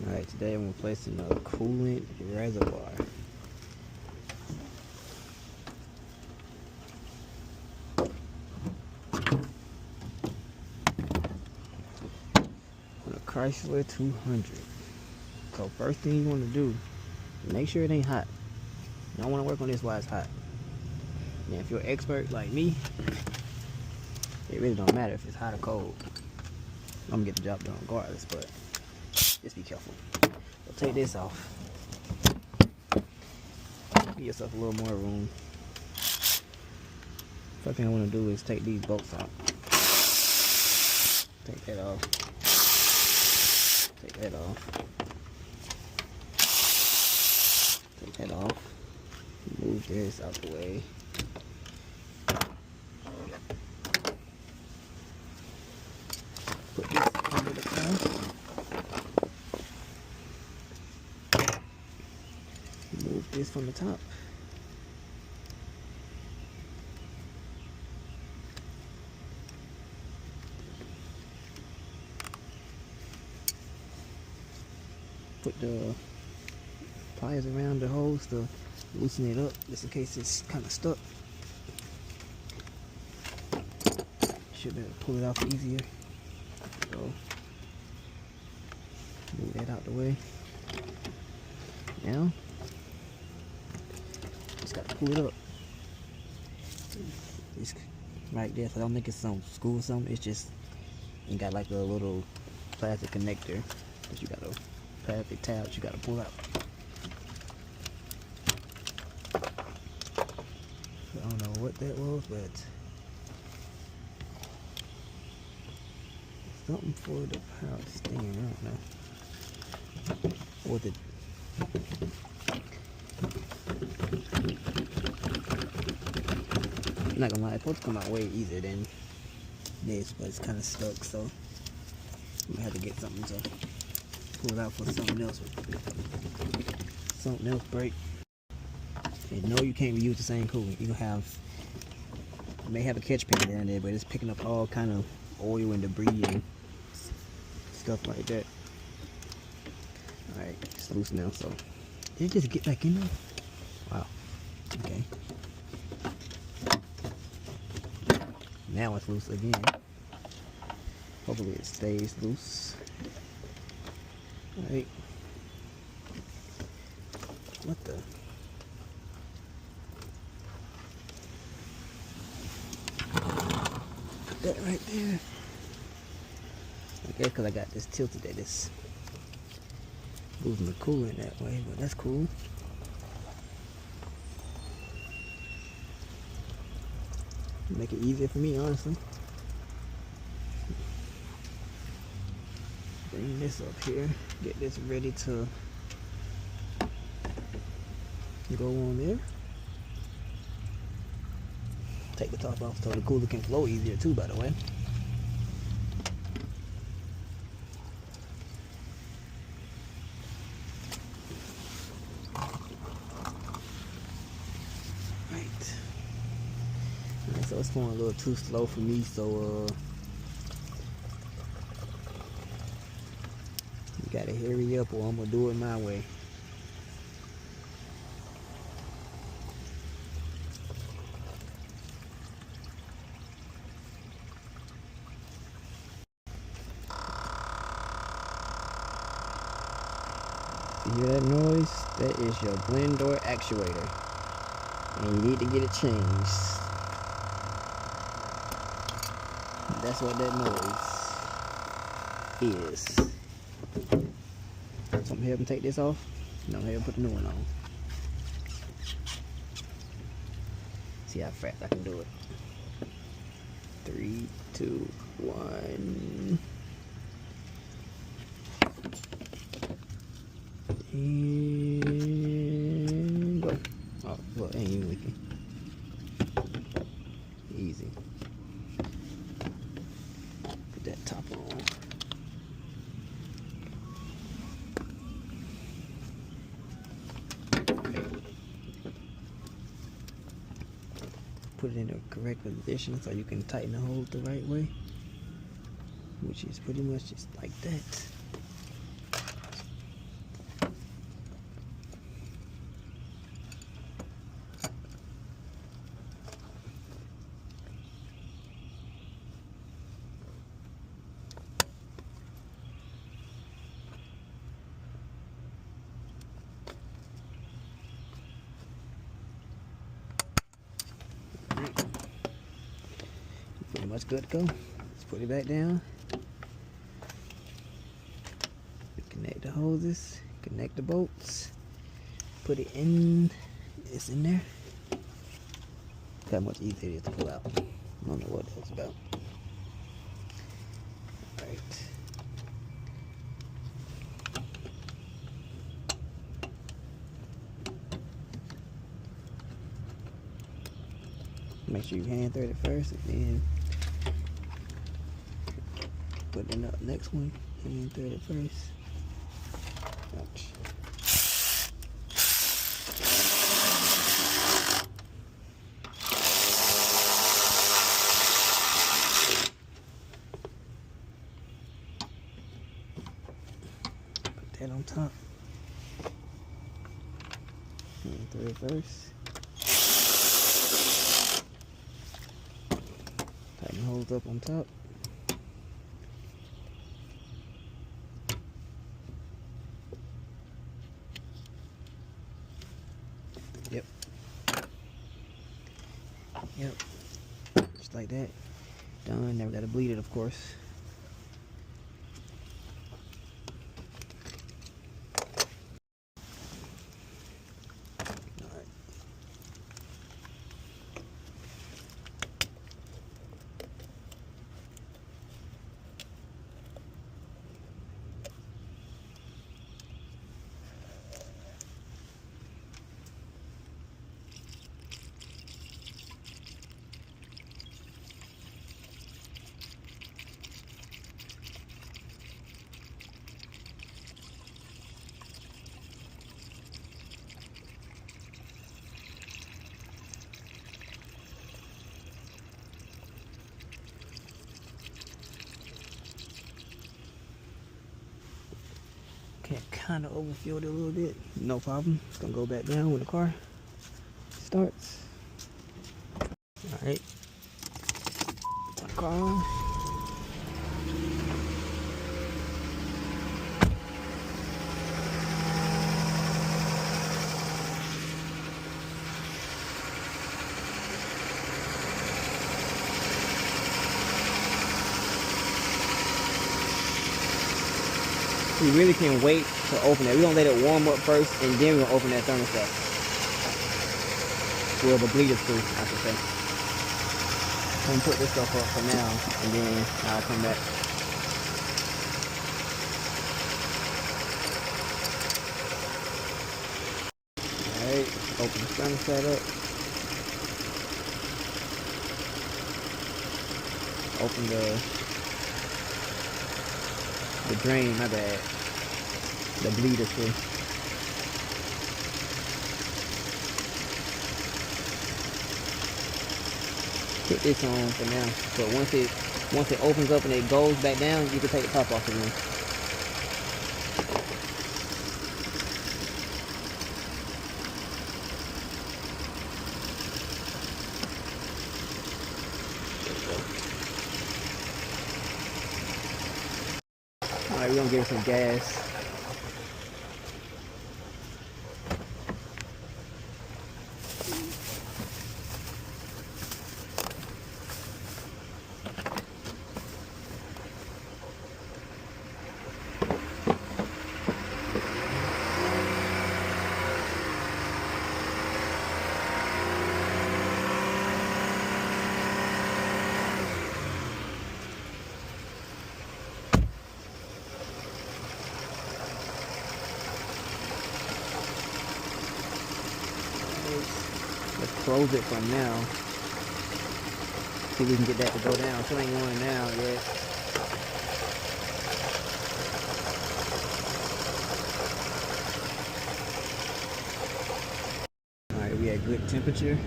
Alright, today I'm replacing a coolant reservoir. On a Chrysler 200. So first thing you want to do, make sure it ain't hot. You don't want to work on this while it's hot. Now if you're an expert like me, it really don't matter if it's hot or cold. I'm gonna get the job done regardless, but just be careful. So take this off. Give yourself a little more room. First thing I want to do is take these bolts out. Take that off. Take that off. Take that off. Move this out the way. Put this under the car. Move this from the top. Put the pliers around the hose to loosen it up, just in case it's kind of stuck. Should be able to pull it off easier. So move that out the way. Now just got to pull it up. It's right there, so I don't think it's some screw or something. It's just you got like a little plastic connector that you got to plastic tab that you got to pull out. I don't know what that was, but something for the power steering. I don't know. Or the I'm not gonna lie, it's supposed to come out way easier than this, but it's kind of stuck, so I'm gonna have to get something to pull it out for something else. Something else break. And no, you can't reuse the same coolant. You may have a catch pan down there, but it's picking up all kind of oil and debris and stuff like that. Alright, it's loose now, so did it just get back in there? Wow. Okay. Now it's loose again. Hopefully it stays loose. Alright. What the? Put that right there. I guess because I got this tilted at this. Moving the coolant that way, but that's cool. Make it easier for me, honestly. Bring this up here. Get this ready to go on there. Take the top off so the cooler can flow easier too, by the way. So it's going a little too slow for me, so you gotta hurry up or I'm gonna do it my way. You hear that noise? That is your blend door actuator, and you need to get it changed. That's what that noise is. So I'm here to take this off. No, I'm here to put the new one on. See how fast I can do it. 3, 2, 1. And go. Oh, well, it ain't even leaking. Easy. That top on. Put it in the correct position so you can tighten the hole the right way, which is pretty much just like that. much good to go. Let's put it back down. Connect the hoses, connect the bolts, put it in. It's in there. Look how much easier it is to pull out. I don't know what that was about. Alright. Make sure you hand thread it first and then put in the next one. Hand thread it first. Ouch. Put that on top. Hand thread first. Tighten the holes up on top. Yep, just like that. Done. Never let it bleed it, of course. Alright. Okay, kind of overfilled it a little bit. No problem. It's gonna go back down when the car starts. Alright. Car on. We really can wait to open it. We're gonna let it warm up first and then we're gonna open that thermostat. Well, the bleeder's through, I should say. I'm gonna put this stuff up for now and then I'll come back. Alright, open the thermostat up. Open the drain, my bad. The bleeder through. Put this on for now. So once it opens up and it goes back down, you can take the top off again. Alright, we're gonna give it some gas. Let's close it for now. See if we can get that to go down. Still ain't going down yet. Alright, we at good temperature.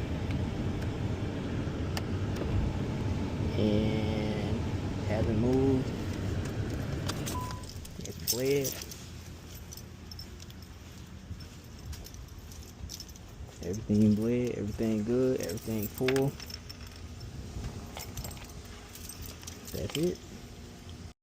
And hasn't moved. It's bled. Everything bled, everything good, everything full. That's it.